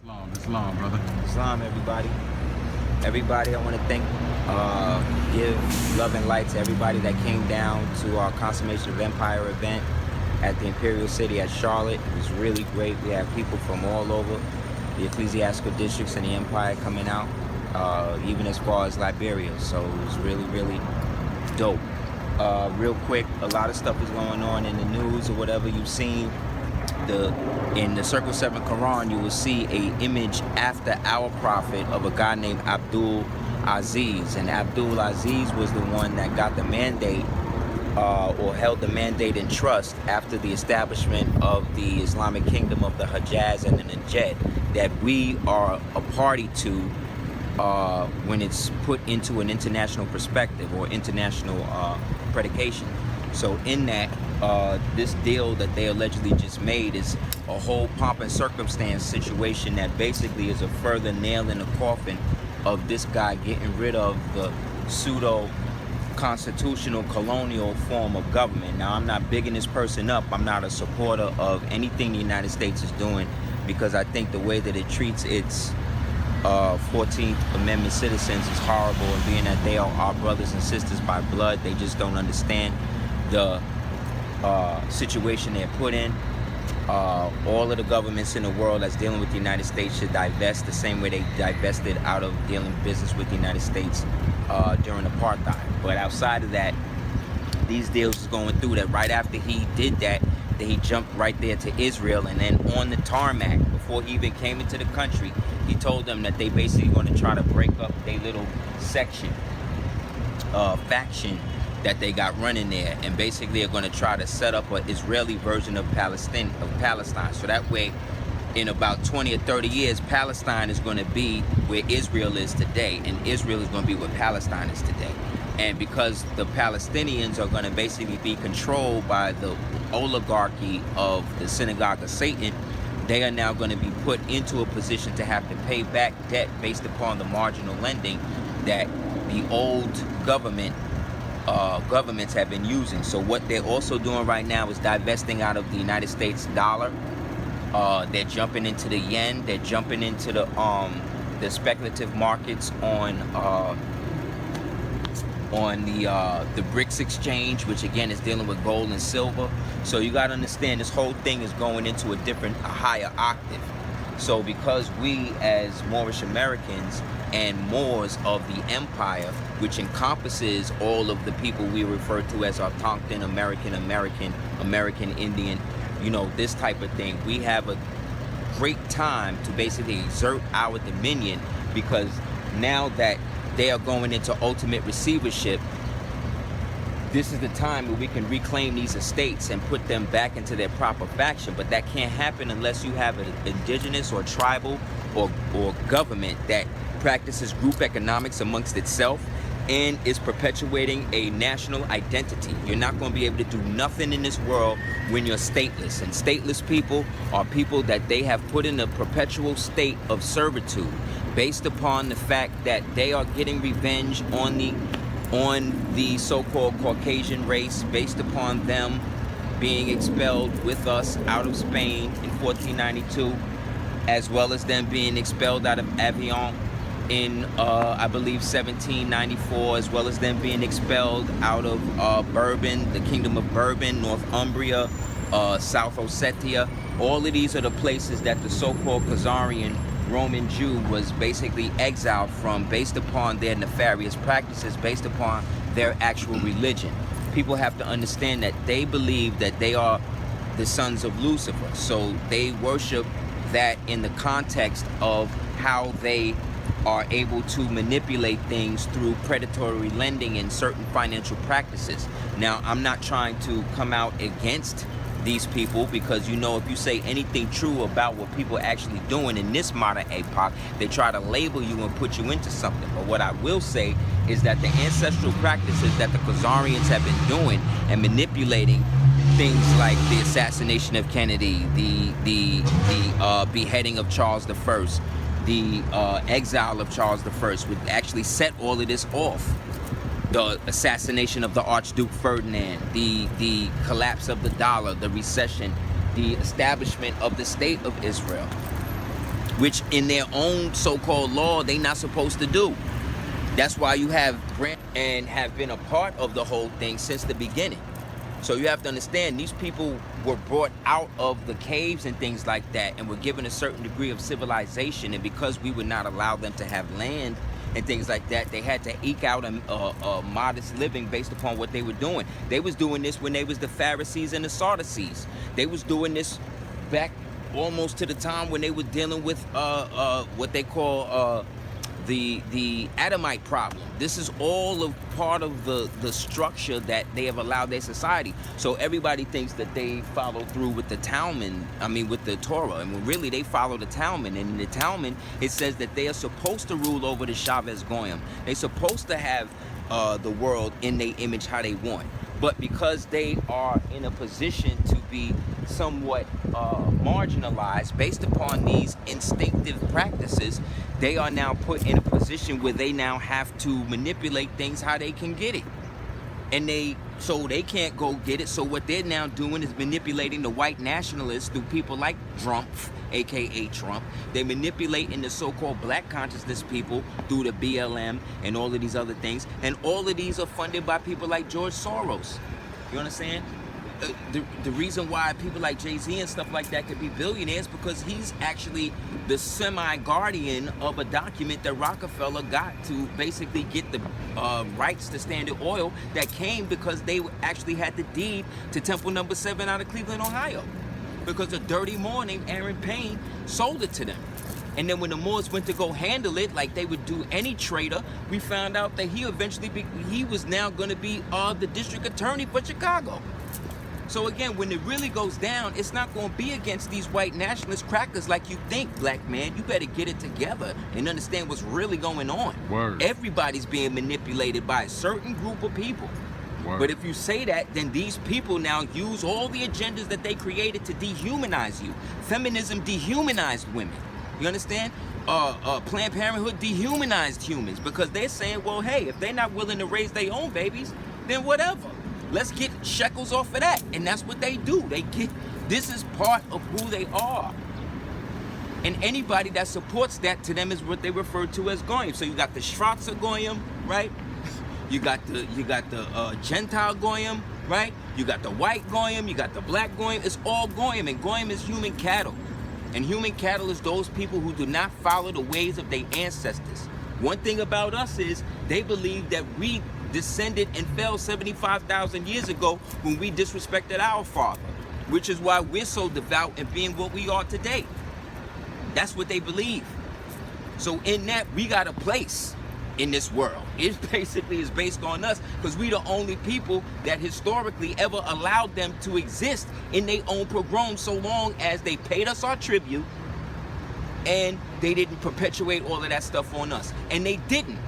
It's long, brother. Islam, everybody. Everybody, I want to give love and light to everybody that came down to our Consummation of Empire event at the Imperial City at Charlotte. It was really great. We had people from all over the ecclesiastical districts and the empire coming out, even as far as Liberia. So it was really, really dope. Real quick, a lot of stuff is going on in the news or whatever you've seen. In the Circle 7 Quran, you will see a image after our prophet of a guy named Abdul Aziz. And Abdul Aziz was the one that got the mandate or held the mandate in trust after the establishment of the Islamic kingdom of the Hijaz and the Najd, that we are a party to when it's put into an international perspective or international predication. So in that, this deal that they allegedly just made is a whole pomp and circumstance situation that basically is a further nail in the coffin of this guy getting rid of the pseudo-constitutional colonial form of government. Now, I'm not bigging this person up. I'm not a supporter of anything the United States is doing, because I think the way that it treats its 14th Amendment citizens is horrible, and being that they are our brothers and sisters by blood, they just don't understand the situation they're put in. All of the governments in the world that's dealing with the United States should divest the same way they divested out of dealing business with the United States during apartheid. But outside of that, these deals is going through that. Right after he did that, then he jumped right there to Israel, and then on the tarmac, before he even came into the country, he told them that they basically going to try to break up their little section, faction that they got running there, and basically are going to try to set up an Israeli version of Palestine. So that way, in about 20 or 30 years, Palestine is going to be where Israel is today, and Israel is going to be where Palestine is today. And because the Palestinians are going to basically be controlled by the oligarchy of the synagogue of Satan, they are now going to be put into a position to have to pay back debt based upon the marginal lending that the old governments have been using. So what they're also doing right now is divesting out of the United States dollar. They're jumping into the yen. They're jumping into the speculative markets on the BRICS exchange, which again is dealing with gold and silver. So you got to understand, this whole thing is going into a higher octave. So because we as Moorish Americans and Moors of the empire, which encompasses all of the people we refer to as Autochthon American, Indian, this type of thing, we have a great time to basically exert our dominion, because now that they are going into ultimate receivership, this is the time where we can reclaim these estates and put them back into their proper faction. But that can't happen unless you have an indigenous or tribal or government that practices group economics amongst itself and is perpetuating a national identity. You're not going to be able to do nothing in this world when you're stateless. And stateless people are people that they have put in a perpetual state of servitude based upon the fact that they are getting revenge on the so-called Caucasian race, based upon them being expelled with us out of Spain in 1492, as well as them being expelled out of Avignon in I believe 1794, as well as them being expelled out of Bourbon, the Kingdom of Bourbon, Northumbria, South Ossetia. All of these are the places that the so-called Khazarian Roman Jew was basically exiled from, based upon their nefarious practices, based upon their actual religion. People have to understand that they believe that they are the sons of Lucifer. So they worship that in the context of how they are able to manipulate things through predatory lending and certain financial practices. Now, I'm not trying to come out against these people, because if you say anything true about what people are actually doing in this modern epoch, they try to label you and put you into something. But what I will say is that the ancestral practices that the Khazarians have been doing and manipulating things like the assassination of Kennedy, the beheading of Charles I, the exile of Charles I, would actually set all of this off. The assassination of the Archduke Ferdinand, the collapse of the dollar, the recession, the establishment of the State of Israel. which in their own so-called law they not supposed to do. That's why you have grant and have been a part of the whole thing since the beginning. So you have to understand, these people were brought out of the caves and things like that and were given a certain degree of civilization, and because we would not allow them to have land and things like that, they had to eke out a modest living based upon what they were doing. They was doing this when they was the Pharisees and the Sadducees. They was doing this back almost to the time when they were dealing with what they call the Adamite problem. This is all of part of the structure that they have allowed their society. So everybody thinks that they follow through with the Talmud, with the Torah, and really they follow the Talmud. And in the Talmud, it says that they are supposed to rule over the Shabbos Goyim. They're supposed to have the world in their image how they want. But because they are in a position to be somewhat marginalized based upon these instinctive practices, they are now put in a position where they now have to manipulate things how they can get it. And so they can't go get it. So what they're now doing is manipulating the white nationalists through people like Trump, aka Trump. They're manipulating the so-called black consciousness people through the BLM and all of these other things. And all of these are funded by people like George Soros. You understand? The reason why people like Jay-Z and stuff like that could be billionaires, because he's actually the semi-guardian of a document that Rockefeller got to basically get the rights to Standard Oil that came because they actually had the deed to Temple No. 7 out of Cleveland, Ohio. Because a dirty morning, Aaron Payne sold it to them. And then when the Moors went to go handle it, like they would do any trader, we found out that he was now going to be the district attorney for Chicago. So again, when it really goes down, it's not going to be against these white nationalist crackers like you think, black man. You better get it together and understand what's really going on. Word. Everybody's being manipulated by a certain group of people. Word. But if you say that, then these people now use all the agendas that they created to dehumanize you. Feminism dehumanized women. You understand? Planned Parenthood dehumanized humans because they're saying, well, hey, if they're not willing to raise their own babies, then whatever. Let's get shekels off of that. And that's what they do. This is part of who they are. And anybody that supports that to them is what they refer to as Goyim. So you got the Shratza Goyim, right? You got the Gentile Goyim, right? You got the white Goyim, you got the black Goyim. It's all Goyim, and Goyim is human cattle. And human cattle is those people who do not follow the ways of their ancestors. One thing about us is they believe that we descended and fell 75,000 years ago when we disrespected our father, which is why we're so devout and being what we are today. That's what they believe. So in that, we got a place in this world. It basically is based on us because we the only people that historically ever allowed them to exist in their own pogrom, so long as they paid us our tribute and they didn't perpetuate all of that stuff on us. And they didn't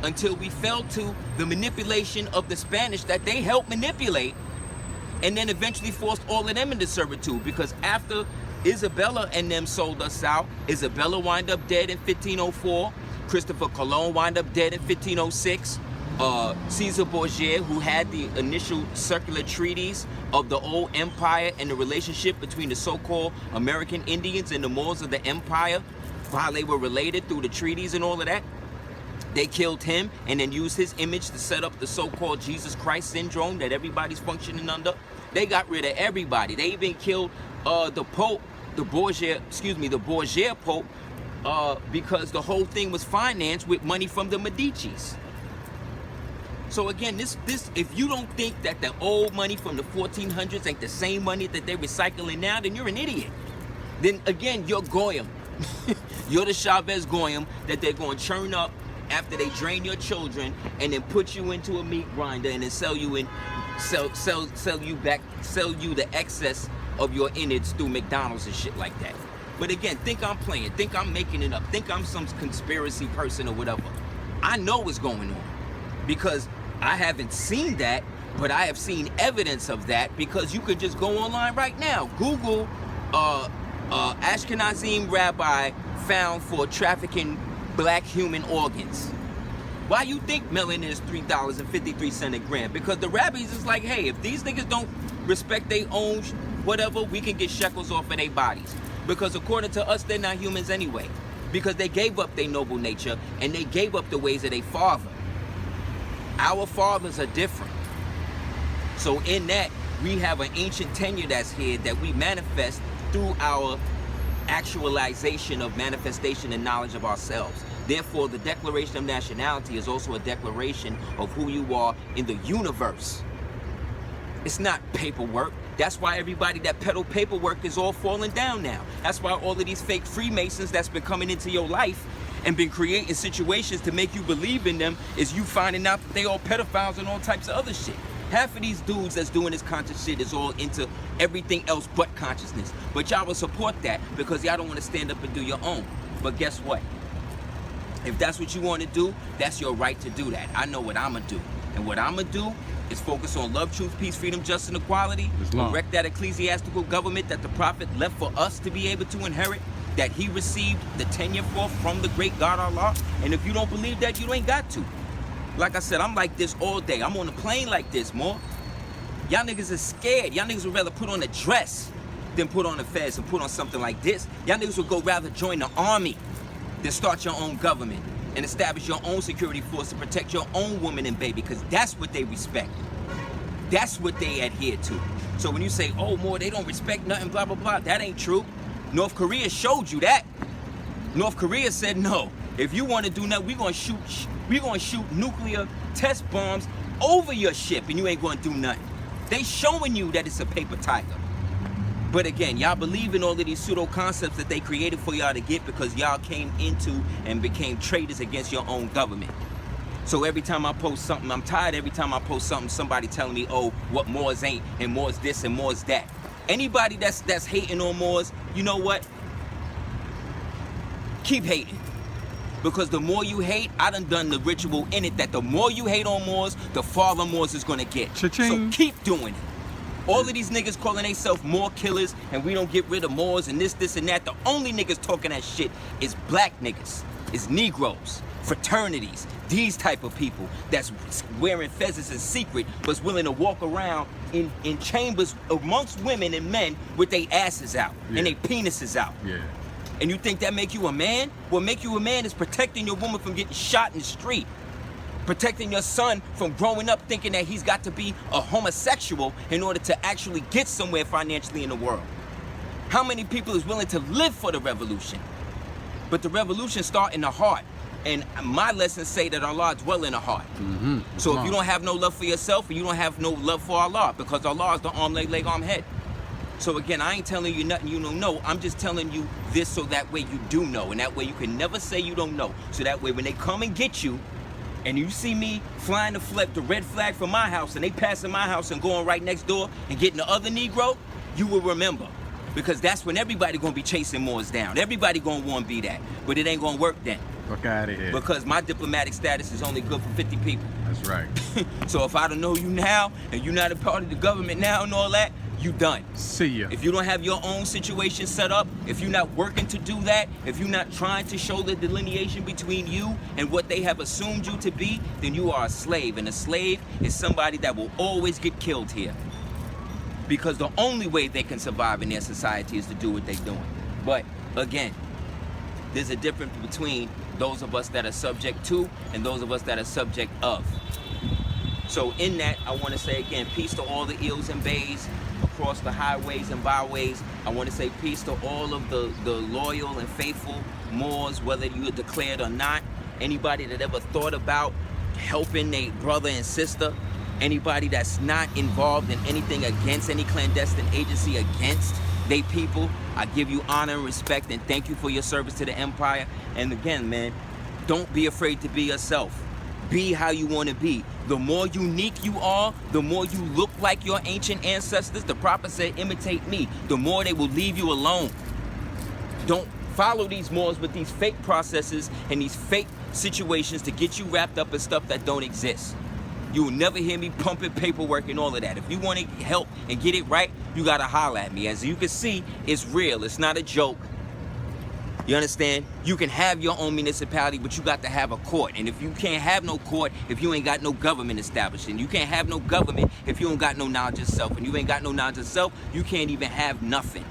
until we fell to the manipulation of the Spanish that they helped manipulate, and then eventually forced all of them into servitude. Because after Isabella and them sold us out, Isabella wound up dead in 1504, Christopher Colon wound up dead in 1506, Caesar Borgia, who had the initial circular treaties of the old empire and the relationship between the so-called American Indians and the Moors of the empire, while they were related through the treaties and all of that, they killed him and then used his image to set up the so-called Jesus Christ syndrome that everybody's functioning under. They got rid of everybody. They even killed the Pope, the Borgia Pope, because the whole thing was financed with money from the Medicis. So again, this if you don't think that the old money from the 1400s ain't the same money that they're recycling now, then you're an idiot. Then again, you're Goyim. You're the Chavez Goyim that they're going to churn up after they drain your children and then put you into a meat grinder and then sell you the excess of your innards through McDonald's and shit like that. But again, think I'm playing, think I'm making it up, think I'm some conspiracy person or whatever. I know what's going on because I haven't seen that, but I have seen evidence of that because you could just go online right now. Google Ashkenazim rabbi found for trafficking black human organs. Why you think melanin is $3.53 a gram? Because the rabbis is like, hey, if these niggas don't respect their own whatever, we can get shekels off of their bodies. Because according to us, they're not humans anyway. because they gave up their noble nature and they gave up the ways of their father. Our fathers are different. So in that, we have an ancient tenure that's here that we manifest through our actualization of manifestation and knowledge of ourselves. Therefore, the Declaration of Nationality is also a declaration of who you are in the universe. It's not paperwork. That's why everybody that peddle paperwork is all falling down now. That's why all of these fake Freemasons that's been coming into your life and been creating situations to make you believe in them is you finding out that they all pedophiles and all types of other shit. Half of these dudes that's doing this conscious shit is all into everything else but consciousness. But y'all will support that because y'all don't want to stand up and do your own. But guess what? If that's what you want to do, that's your right to do that. I know what I'm going to do. And what I'm going to do is focus on love, truth, peace, freedom, justice, and equality. Erect that ecclesiastical government that the prophet left for us to be able to inherit, that he received the tenure for from the great God Allah. And if you don't believe that, you ain't got to. Like I said, I'm like this all day. I'm on a plane like this, more. Y'all niggas are scared. Y'all niggas would rather put on a dress than put on a fez and put on something like this. Y'all niggas would go rather join the army than start your own government and establish your own security force to protect your own woman and baby, because that's what they respect. That's what they adhere to. So when you say, oh, more, they don't respect nothing, blah, blah, blah, that ain't true. North Korea showed you that. North Korea said, no, if you want to do nothing, we're going to shoot nuclear test bombs over your ship and you ain't going to do nothing. They showing you that it's a paper tiger. But again, y'all believe in all of these pseudo concepts that they created for y'all to get because y'all came into and became traitors against your own government. So every time I post something, I'm tired every time I post something, somebody telling me, oh, what Moors ain't, and Moors this and Moors that. Anybody that's hating on Moors, you know what? Keep hating. Because the more you hate, I done the ritual in it that the more you hate on Moors, the farther Moors is gonna get. Cha-ching. So keep doing it. All of these niggas calling themselves Moor killers and we don't get rid of Moors and this and that. The only niggas talking that shit is black niggas, is Negroes, fraternities, these type of people that's wearing fezzes in secret but's willing to walk around in chambers amongst women and men with their asses out and their penises out. Yeah. And you think that make you a man? What make you a man is protecting your woman from getting shot in the street. Protecting your son from growing up thinking that he's got to be a homosexual in order to actually get somewhere financially in the world. How many people is willing to live for the revolution? But the revolution starts in the heart. And my lessons say that Allah dwells in the heart. So if you don't have no love for yourself, you don't have no love for Allah, because Allah is the arm, leg, arm, head. So again, I ain't telling you nothing you don't know. I'm just telling you this so that way you do know. And that way you can never say you don't know. So that way when they come and get you, and you see me flying the red flag from my house, and they passing my house and going right next door and getting the other Negro, you will remember. Because that's when everybody gonna be chasing Moors down. Everybody gonna want to be that. But it ain't gonna work then. Fuck out of here. Because my diplomatic status is only good for 50 people. That's right. So if I don't know you now, and you're not a part of the government now and all that, you done. See ya. If you don't have your own situation set up, if you're not working to do that, if you're not trying to show the delineation between you and what they have assumed you to be, then you are a slave. And a slave is somebody that will always get killed here. Because the only way they can survive in their society is to do what they're doing. But again, there's a difference between those of us that are subject to and those of us that are subject of. So in that, I want to say again, peace to all the eels and bays across the highways and byways. I want to say peace to all of the loyal and faithful Moors, whether you are declared or not. Anybody that ever thought about helping their brother and sister. Anybody that's not involved in anything against any clandestine agency against they people, I give you honor and respect and thank you for your service to the empire. And again, man, don't be afraid to be yourself. Be how you want to be. The more unique you are, the more you look like your ancient ancestors. The prophet said, imitate me. The more they will leave you alone. Don't follow these Moors with these fake processes and these fake situations to get you wrapped up in stuff that don't exist. You will never hear me pumping paperwork and all of that. If you want to help and get it right, you got to holler at me. As you can see, it's real. It's not a joke. You understand? You can have your own municipality, but you got to have a court. And if you can't have no court, if you ain't got no government established, and you can't have no government if you don't got no knowledge of self, and you ain't got no knowledge of self, you can't even have nothing.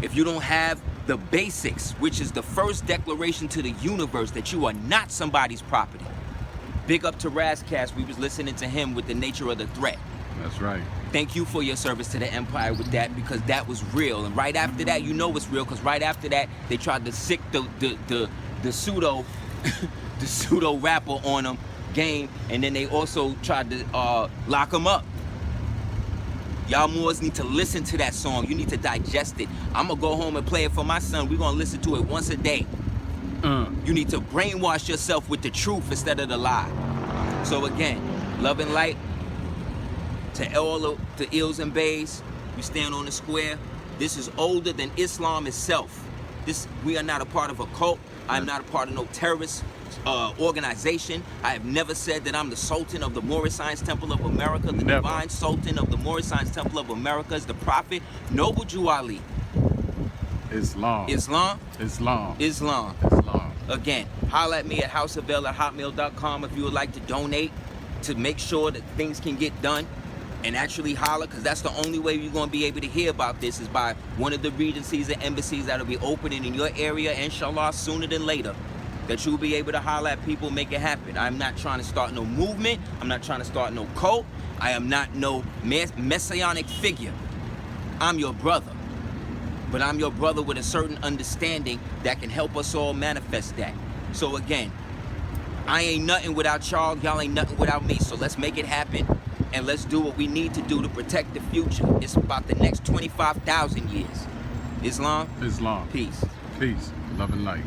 If you don't have the basics, which is the first declaration to the universe that you are not somebody's property. Big up to Razcast. We was listening to him with the nature of the threat. That's right. Thank you for your service to the empire with that, because that was real. And right after that, you know it's real, because right after that, they tried to sick the pseudo the pseudo rapper on him, Game, and then they also tried to lock him up. Y'all Moors need to listen to that song. You need to digest it. I'm gonna go home and play it for my son. We're gonna listen to it once a day. You need to brainwash yourself with the truth instead of the lie. So again, love and light to all of the ills and bays. We stand on the square. This is older than Islam itself. We are not a part of a cult. I'm not a part of no terrorist organization. I have never said that I'm the Sultan of the Moorish Science Temple of America. The divine Sultan of the Moorish Science Temple of America is the Prophet Noble Jew Ali. Islam. Islam? Islam. Islam. Islam. Again, holla at me at houseofbell@hotmail.com if you would like to donate to make sure that things can get done. And actually holler, because that's the only way you're going to be able to hear about this is by one of the regencies and embassies that'll be opening in your area, inshallah, sooner than later. That you'll be able to holler at people, make it happen. I'm not trying to start no movement. I'm not trying to start no cult. I am not no messianic figure. I'm your brother. But I'm your brother with a certain understanding that can help us all manifest that. So again, I ain't nothing without y'all. Y'all ain't nothing without me. So let's make it happen. And let's do what we need to do to protect the future. It's about the next 25,000 years. Islam? Islam. Peace. Peace. Love and light.